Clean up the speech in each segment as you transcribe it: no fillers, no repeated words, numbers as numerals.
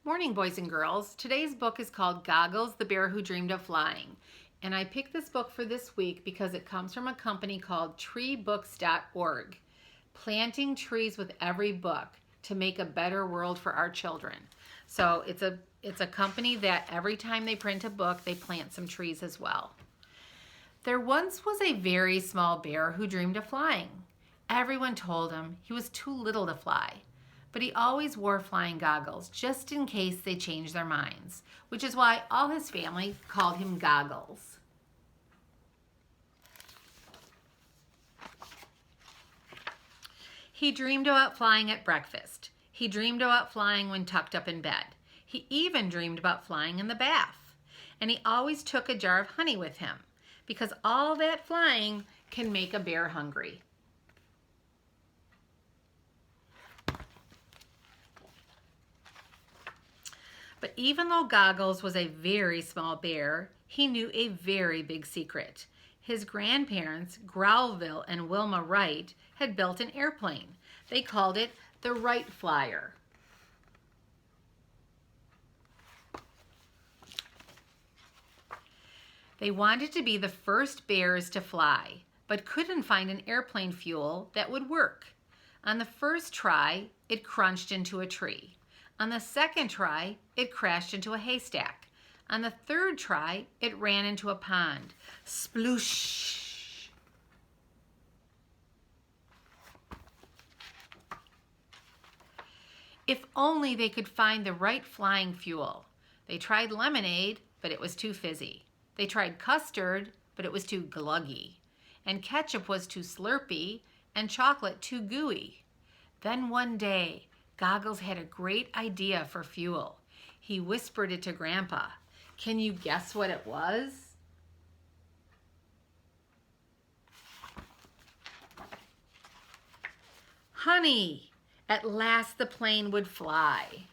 Morning, boys and girls. Today's book is called Goggles, the Bear Who Dreamed of Flying. And I picked this book for this week because it comes from a company called treebooks.org, planting trees with every book to make a better world for our children. So it's a company that every time they print a book, they plant some trees as well. There once was a very small bear who dreamed of flying. Everyone told him he was too little to fly, but he always wore flying goggles just in case they changed their minds, which is why all his family called him Goggles. He dreamed about flying at breakfast. He dreamed about flying when tucked up in bed. He even dreamed about flying in the bath. And he always took a jar of honey with him because all that flying can make a bear hungry. But even though Goggles was a very small bear, he knew a very big secret. His grandparents, Growlville and Wilma Wright, had built an airplane. They called it the Wright Flyer. They wanted to be the first bears to fly, but couldn't find an airplane fuel that would work. On the first try, it crunched into a tree. On the second try, it crashed into a haystack. On the third try, it ran into a pond. Sploosh! If only they could find the right flying fuel. They tried lemonade, but it was too fizzy. They tried custard, but it was too gluggy. And ketchup was too slurpy, and chocolate too gooey. Then one day, Goggles had a great idea for fuel. He whispered it to Grandpa. Can you guess what it was? Honey! At last the plane would fly.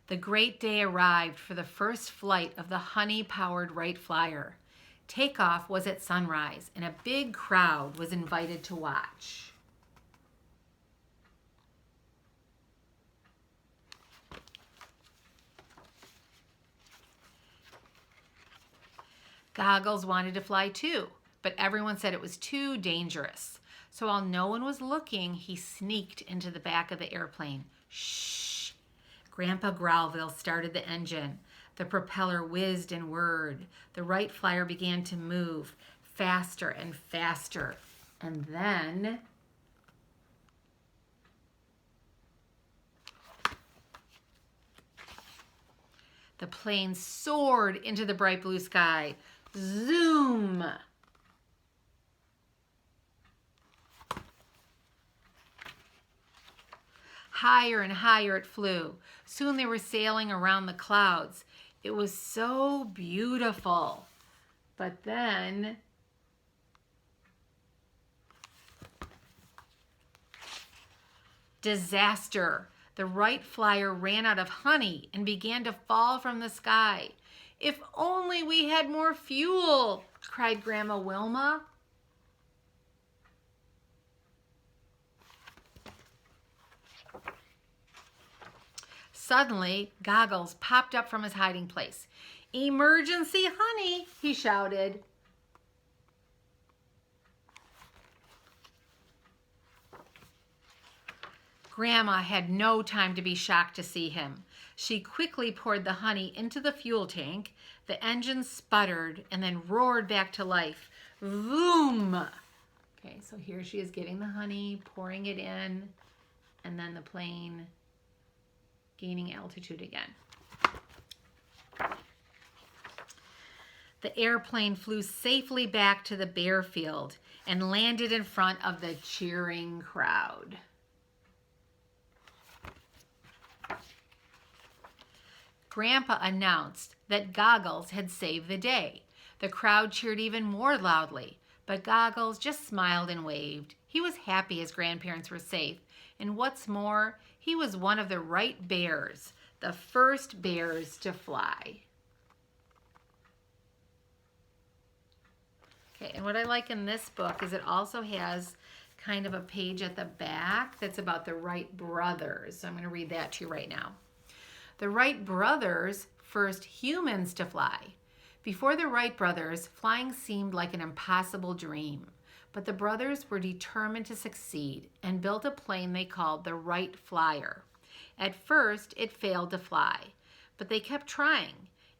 The great day arrived for the first flight of the honey-powered Wright Flyer. Takeoff was at sunrise, and a big crowd was invited to watch. Goggles wanted to fly too, but everyone said it was too dangerous. So while no one was looking, he sneaked into the back of the airplane. Shh! Grandpa Growlville started the engine. The propeller whizzed and whirred. The Wright Flyer began to move faster and faster. And then the plane soared into the bright blue sky. Zoom! Higher and higher it flew. Soon they were sailing around the clouds. It was so beautiful. But then disaster. The Wright Flyer ran out of honey and began to fall from the sky. If only we had more fuel, cried Grandma Wilma. Suddenly, Goggles popped up from his hiding place. Emergency honey, he shouted. Grandma had no time to be shocked to see him. She quickly poured the honey into the fuel tank. The engine sputtered and then roared back to life. Vroom! Okay, so here she is getting the honey, pouring it in, and then the plane gaining altitude again. The airplane flew safely back to the bear field and landed in front of the cheering crowd. Grandpa announced that Goggles had saved the day. The crowd cheered even more loudly, but Goggles just smiled and waved. He was happy his grandparents were safe, and what's more, he was one of the Wright bears, the first bears to fly. Okay, and what I like in this book is it also has kind of a page at the back that's about the Wright brothers. So I'm going to read that to you right now. The Wright brothers, first humans to fly. Before the Wright brothers, flying seemed like an impossible dream. But the brothers were determined to succeed and built a plane they called the Wright Flyer. At first, it failed to fly, but they kept trying.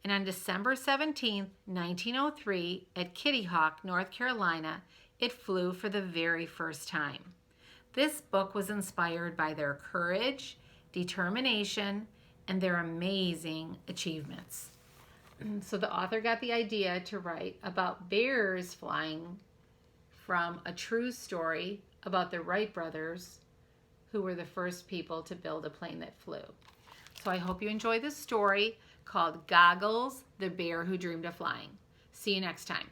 And on December 17, 1903, at Kitty Hawk, North Carolina, it flew for the very first time. This book was inspired by their courage, determination, and their amazing achievements. So the author got the idea to write about bears flying from a true story about the Wright brothers, who were the first people to build a plane that flew. So I hope you enjoy this story called Goggles, the Bear Who Dreamed of Flying. See you next time.